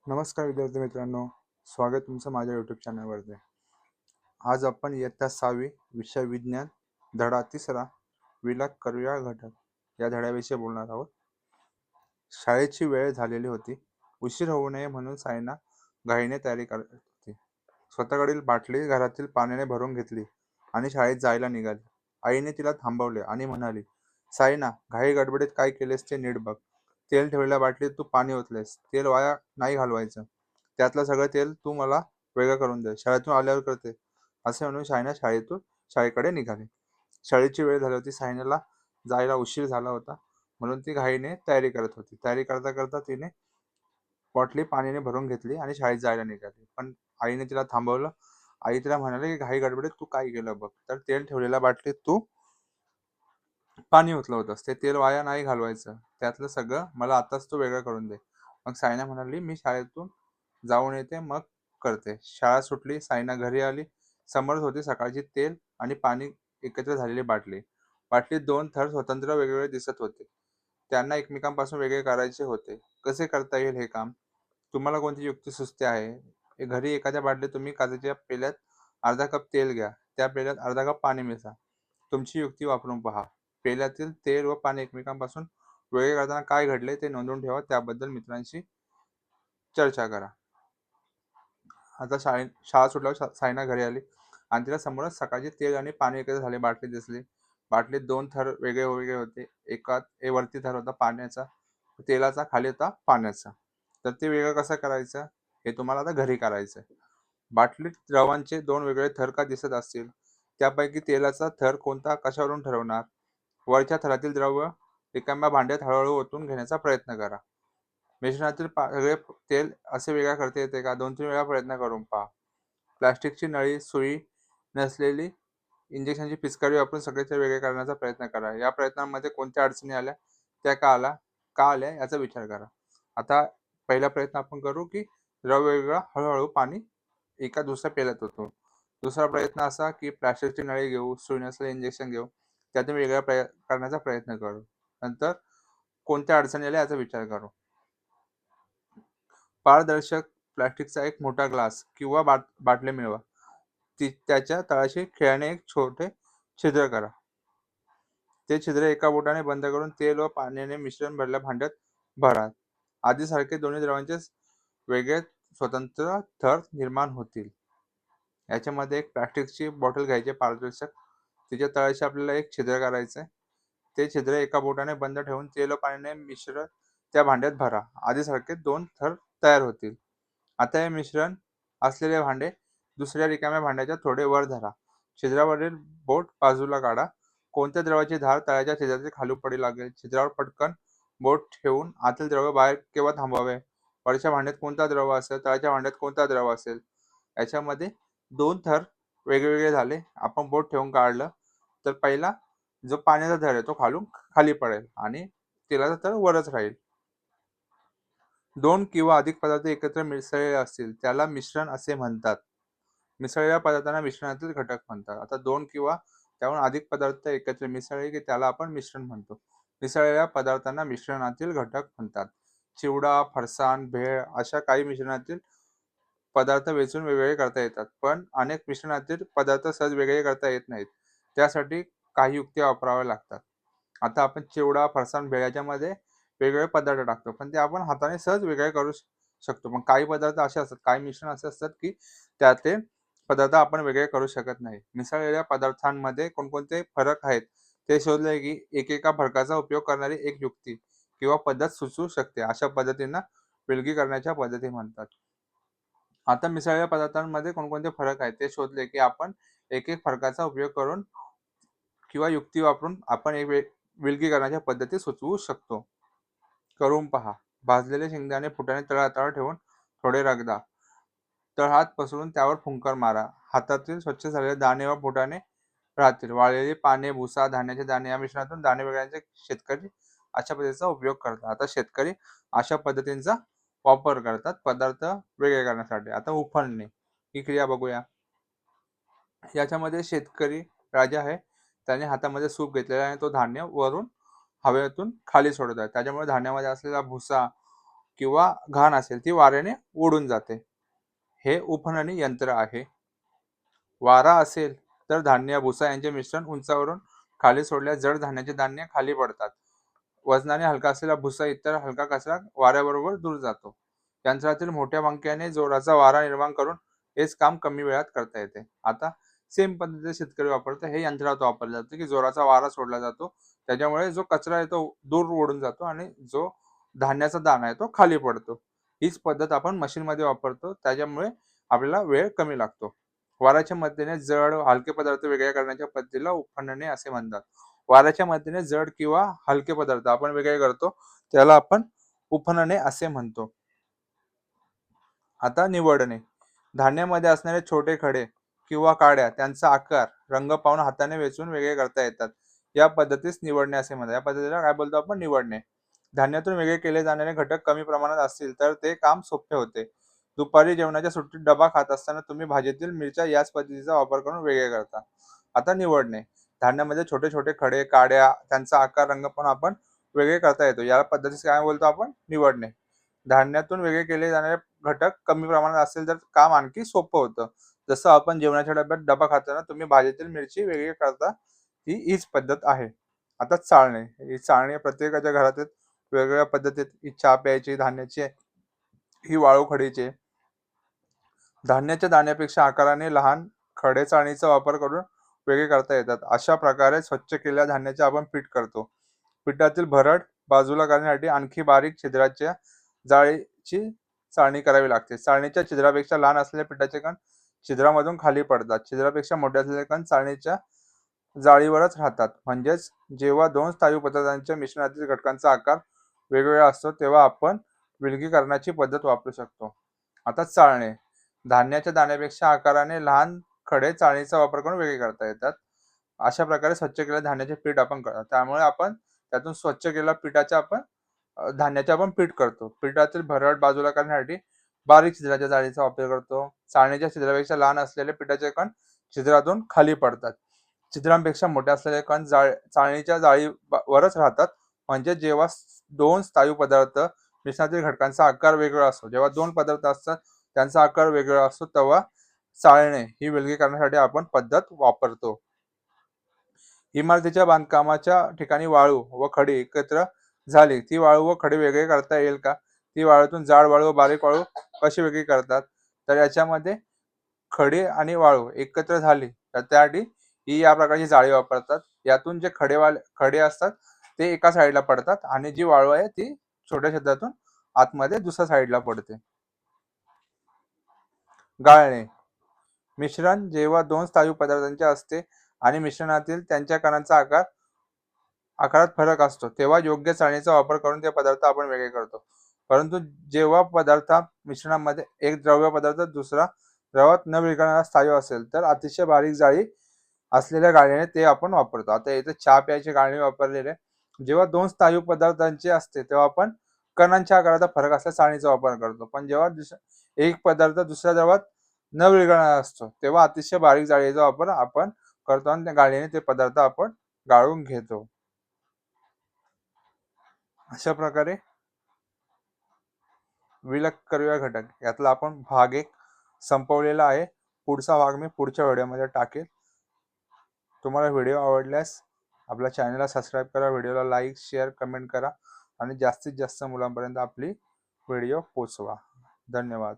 नमस्कार विद्यार्थी मित्रांनो, स्वागत तुमचं माझ्या यूट्यूब चॅनलवरती. आज आपण इयत्ता 6वी विषय विज्ञान धडा 3 विलाग करूया घटक या धड्याविषयी बोलणार आहोत. शाळेची वेळ झालेली होती. उशीर होऊ नये म्हणून सायना घाईने तयारी करत होती. स्वतःकडील बाटली घरातील पाण्याने भरून घेतली आणि शाळेत जायला निघाली. आईने तिला थांबवले आणि म्हणाली, "सायना, घाई गडबडीत काय केलेस ते नीट बघ. तेल ठेवलेल्या बाटलीत तू पाणी ओतलेस. तेल वाया नाही घालवायचं. त्यातलं सगळं तेल तू मला वेगळं करून दे. शाळेतून आल्यावर करते." असे म्हणून सायना शाळेकडे निघाली. शाळेची वेळ झाली होती. सायनाला जायला उशीर झाला होता, म्हणून ती घाईने तयारी करत होती. तयारी करता करता तिने बाटली पाण्याने भरून घेतली आणि शाळेत जायला निघाली. पण आईने तिला थांबवलं. आई तिला म्हणाली, की "घाई गडबडीत तू काय केलं बघ. तर तेल ठेवलेल्या बाटलीत तू पाणी ओतलं होतंस. ते तेल वाया नाही घालवायचं. त्यातलं सगळं मला आताच तू वेगळं करून दे." मग सायना म्हणाली, "मी शाळेतून जाऊन येते, मग करते." शाळा सुटली. सायना घरी आली. समोरच होती सकाळची तेल आणि पाणी एकत्र झालेली बाटली. बाटलीत 2 थर स्वतंत्र वेगवेगळे दिसत होते. त्यांना एकमेकांपासून वेगळे करायचे होते. कसे करता येईल हे काम? तुम्हाला कोणती युक्ती सुचते आहे? घरी एखाद्या बाटलीत तुम्ही काचेच्या पेल्यात अर्धा कप तेल घ्या. त्या पेल्यात अर्धा कप पाणी मिसळा. तुमची युक्ती वापरून पहा. पेल्यातील तेल व पाणी एकमेकांपासून वेगळे करताना काय घडले ते नोंदवून ठेवा. त्याबद्दल मित्रांशी चर्चा करा. आता शाळा सुटल्यावर सायना घरी आली आणि तिला समोरच सकाळचे तेल आणि पाणी एकत्र झाले बाटली दिसली. बाटलीत 2 थर वेगळे-वेगळे होते. वरती थर होता पाण्याचा, तेलाचा, खाली होता पाण्याचा. तर ते वेगळं कसं करायचं? हे तुम्हाला आता घरी करायचं आहे. बाटलीत द्रवांचे 2 वेगळे थर का दिसत असतील? त्यापैकी तेलाचा थर कोणता कशावरून ठरवणार? वरच्या थरातील द्रव्य रिकाम्या भांड्यात हळू ओतून घेण्याचा प्रयत्न करा. मिश्रणातील सगळे तेल असे वेगळा करता येते का? 2-3 वेळा प्रयत्न करून पहा. प्लास्टिकची नळी, सुई नसलेली इंजेक्शनची पिचकारी वापरून सगळे वेगळे करण्याचा प्रयत्न करा. या प्रयत्नांमध्ये कोणत्या अडचणी आल्या, त्या का आल्या याचा विचार करा. आता पहिला प्रयत्न आपण करू, की द्रव्य वेगळा हळू पाणी एका दुसऱ्या पेल्यात होतो. दुसरा प्रयत्न असा, की प्लास्टिकची नळी घेऊ, सुई नसलेले इंजेक्शन घेऊ, त्यातून वेगळा करण्याचा प्रयत्न करू. नंतर कोणत्या अडचणी आल्या याचा विचार करू. पारदर्शक प्लास्टिकचा एक मोठा ग्लास किंवा बाटली मिळवा. त्याच्या तळाशी खिळ्याने एक छोटे छिद्र करा. ते छिद्र एका बोटाने बंद करून तेल व पाण्याने मिश्रण भरलेल्या भांड्यात भरा. आधीसारखे दोन्ही द्रवांचे वेगळे स्वतंत्र थर निर्माण होतील. याच्यामध्ये एक प्लास्टिकची बॉटल घ्यायची पारदर्शक. तिच्या तळाशी आपल्याला एक छिद्र करायचं आहे. ते छिद्र एका बोटाने बंद ठेवून तेल व पाण्याने मिश्रण त्या भांड्यात भरा. आधीसारखे 2 थर तयार होतील. आता हे मिश्रण असलेले भांडे दुसऱ्या रिकाम्या भांड्याच्या थोडे वर धरा. छिद्रावरील बोट बाजूला काढा. कोणत्या द्रवाची धार तळाच्या छिद्राच्या खाली पडू लागेल? छिद्रावर पटकन बोट ठेवून आतील द्रव बाहेर केव्हा थांबवावे? वरच्या भांड्यात कोणता द्रव असेल, तळाच्या भांड्यात कोणता द्रव असेल? याच्यामध्ये 2 थर वेगवेगळे झाले. आपण बोट ठेवून काढलं तर पहिला जो पाण्याचा थर आहे तो खाली पडेल आणि तेलाचा थर वरच राहील. 2 किंवा अधिक पदार्थ एकत्र मिसळलेले असतील त्याला मिश्रण असे म्हणतात. मिसळलेल्या पदार्थांना मिश्रणातील घटक म्हणतात. आता 2 किंवा त्याहून अधिक पदार्थ एकत्र मिसळले की त्याला आपण मिश्रण म्हणतो. मिसळलेल्या पदार्थांना मिश्रणातील घटक म्हणतात. चिवडा, फरसाण, भेळ अशा काही मिश्रणातील पदार्थ वेचून वेगवेगळे करता येतात. पण अनेक मिश्रणातील पदार्थ सहज वेगळे करता येत नाहीत. त्यासाठी काही युक्त्या वापराव्या लागतात. आता आपण चिवडा, फरसाण, भेळ याच्यामध्ये वेगवेगळे पदार्थ टाकतो. पण ते आपण हाताने सहज वेगळे करू शकतो. पण काही पदार्थ असे असतात, काही मिश्रण असे असतात, की त्यातले पदार्थ आपण वेगळे करू शकत नाही. मिसळलेल्या पदार्थांमध्ये कोणकोणते फरक आहेत ते शोधले की एकेका फरकाचा उपयोग करणारी एक युक्ती किंवा पद्धत सुचू शकते. अशा पद्धतींना विलगीकरणाच्या पद्धती म्हणतात. आता मिसळलेल्या पदार्थांमध्ये कोणकोणते फरक आहेत ते शोधले की आपण एक फरकाचा उपयोग करून किंवा युक्ती वापरून आपण विलगीकरणाच्या पद्धती सुचवू शकतो. करून पहा. भाजलेले शेंगदाणे फुटाणे तळहातावर ठेवून थोडे रगदा. तळहात पसरून त्यावर फुंकर मारा. हातातील स्वच्छ झालेले दाणे व फुटाणे राहतील. वाळलेली पाने, भुसा, धान्याचे दाणे या मिश्रणातून दाणे वेगळ्याचे शेतकरी अशा पद्धतीचा उपयोग करतात. आता शेतकरी अशा पद्धतींचा वापर करतात पदार्थ वेगळे करण्यासाठी. आता उफणणे ही क्रिया बघूया. याच्यामध्ये शेतकरी राजा आहे. त्याने हातामध्ये सूप घेतलेला आहे आणि तो धान्य वरून हवेतून खाली सोडत आहे. त्याच्यामुळे धान्यामध्ये असलेला भुसा किंवा घाण असेल ती वाऱ्याने उडून जाते. हे उफणणी यंत्र आहे. वारा असेल तर धान्य, भुसा यांचे मिश्रण उंचावरून खाली सोडल्यास जड धान्याचे धान्य खाली पडतात. वजनाने हलका असलेला भुसा इतर हलका कचरा वाऱ्याबरोबर दूर जातो. यंत्रातील मोठ्या पंख्याने जोराचा वारा निर्माण करून हेच काम कमी वेळात करता येते. आता सेम पद्धतीने शेतकरी वापरतो. हे यंत्रात वापरलं जातं की जोराचा वारा सोडला जातो. त्याच्यामुळे जो कचरा आहे तो दूर ओढून जातो आणि जो धान्याचा दाणा आहे तो खाली पडतो. हीच पद्धत आपण मशीनमध्ये वापरतो. त्याच्यामुळे आपल्याला वेळ कमी लागतो. वाऱ्याच्या मदतीने जड हलके पदार्थ वेगळे करण्याच्या पद्धतीला उफणणे असे म्हणतात. वाऱ्याच्या मदतीने जड किंवा हलके पदार्थ आपण वेगळे करतो त्याला आपण उफणणे असे म्हणतो. आता निवडणे. धान्यामध्ये असणारे छोटे खडे किंवा काड्या त्यांचा आकार, रंग पाहून हाताने वेचून वेगळे करता येतात. या पद्धतीस निवडणे असे म्हणतात. या पद्धतीला काय बोलतो आपण? निवडणे. धान्यातून वेगळे केले जाणारे घटक कमी प्रमाणात असतील तर ते काम सोपे होते. दुपारी जेवणाच्या सुट्टीत डबा खात असताना तुम्ही भाजीतील मिरच्या याच पद्धतीचा वापर करून वेगळे करता. आता निवडणे. धान्यामध्ये छोटे छोटे खडे, काड्या त्यांचा आकार, रंग पण आपण वेगळे करता येतो. या पद्धतीस काय बोलतो आपण? निवडणे. धान्यातून वेगळे केले जाणारे घटक कमी प्रमाणात असेल तर काम आणखी सोपं होतं. जसं आपण जेवणाच्या डब्यात डबा खाताना तुम्ही भाजीतील मिरची वेगळी करता, हीच पद्धत आहे. आता चाळणे. ही चाळणी प्रत्येकाच्या घरात वेगवेगळ्या पद्धतीत ही चहा प्यायची, धान्याची, ही वाळू खडीची. धान्याच्या दाण्यापेक्षा आकाराने लहान खडे चाळणीचा वापर करून वेगळे करता येतात. अशा प्रकारे स्वच्छ केलेल्या धान्याचे आपण पीठ करतो. पिठातील भरड बाजूला करण्यासाठी आणखी बारीक छिद्राच्या जाळीची चाळणी करावी लागते. चाळणीच्या छिद्रापेक्षा लहान असलेले पिठाचे कण छिद्रामधून खाली पडतात. छिद्रापेक्षा मोठे असलेले कण चाळणीच्या जाळीवरच राहतात. म्हणजेच जेव्हा दोन स्थायू पदार्थांच्या मिश्रणातील घटकांचा आकार वेगवेगळा असतो तेव्हा आपण विलगीकरणाची पद्धत वापरू शकतो. आता चाळणे. धान्याच्या दाण्यापेक्षा आकाराने लहान खडे चाळणीचा वापर करून वेगळे करता येतात. अशा प्रकारे स्वच्छ केलेल्या धान्याचे पीठ आपण करतो. त्यामुळे आपण त्यातून स्वच्छ केलेल्या पिठाचे आपण धान्याचे आपण पीठ करतो. पिठातील भरड बाजूला करण्यासाठी बारीक छिद्राच्या जाळीचा वापर करतो. चाळणीच्या छिद्रापेक्षा लहान असलेले पिठाचे कण छिद्रातून खाली पडतात. छिद्रांपेक्षा मोठे असलेले कण चाळणीच्या जाळीवरच राहतात. म्हणजे जेव्हा दोन स्थायू पदार्थ मिश्रणातील घटकांचा आकार वेगळा असतो, जेव्हा दोन पदार्थ असतात त्यांचा आकार वेगळा असतो तेव्हा चाळणे ही विलगीकरणासाठी आपण पद्धत वापरतो. इमारतीच्या बांधकामाच्या ठिकाणी वाळू व खडी एकत्र झाली, ती वाळू व खडी वेगळे करता येईल का? ती वाळूतून जाड वाळू व बारीक वाळू कशी वेगळी करतात? तर याच्यामध्ये खडी आणि वाळू एकत्र झाली तर त्यासाठी ही या प्रकारची जाळी वापरतात. यातून जे खडे असतात ते एका साईडला पडतात आणि जी वाळू आहे ती छोट्या छिद्रातून आतमध्ये दुसऱ्या साईडला पडते. गाळणे. मिश्रण जेव्हा दोन स्थायू पदार्थांचे असते आणि मिश्रणातील त्यांच्या कणांचा आकारात फरक असतो तेव्हा योग्य चाळणीचा वापर करून ते पदार्थ आपण वेगळे करतो. परंतु जेव्हा मिश्रणामध्ये एक द्रव्य पदार्थ दुसरा द्रवात न विरघळणारा स्थायू असेल तर अतिशय बारीक जाळी असलेल्या गाळणीने ते आपण वापरतो. आता इथे चहा प्यायची गाळणी वापरलेले. जेव्हा दोन स्थायू पदार्थांचे असते तेव्हा आपण कणांच्या आकाराचा फरक असल्यास चाळणीचा वापर करतो. पण जेव्हा एक पदार्थ दुसऱ्या द्रवात न विरघळणारा असतो तेव्हा अतिशय बारीक जाळीचा वापर आपण करतो आणि त्या गाळणीने ते पदार्थ आपण गाळून घेतो. अशा प्रकारे विलग घटक यातला आपण भाग 1 संपवलेला आहे. पुढचा भाग मी पुढच्या व्हिडिओमध्ये टाकेल. तुम्हाला व्हिडिओ आवडल्यास आपल्या चॅनलला सबस्क्राईब करा, व्हिडिओला लाईक, शेअर, कमेंट करा आणि जास्तीत जास्त मुलांपर्यंत आपली व्हिडिओ पोचवा. धन्यवाद.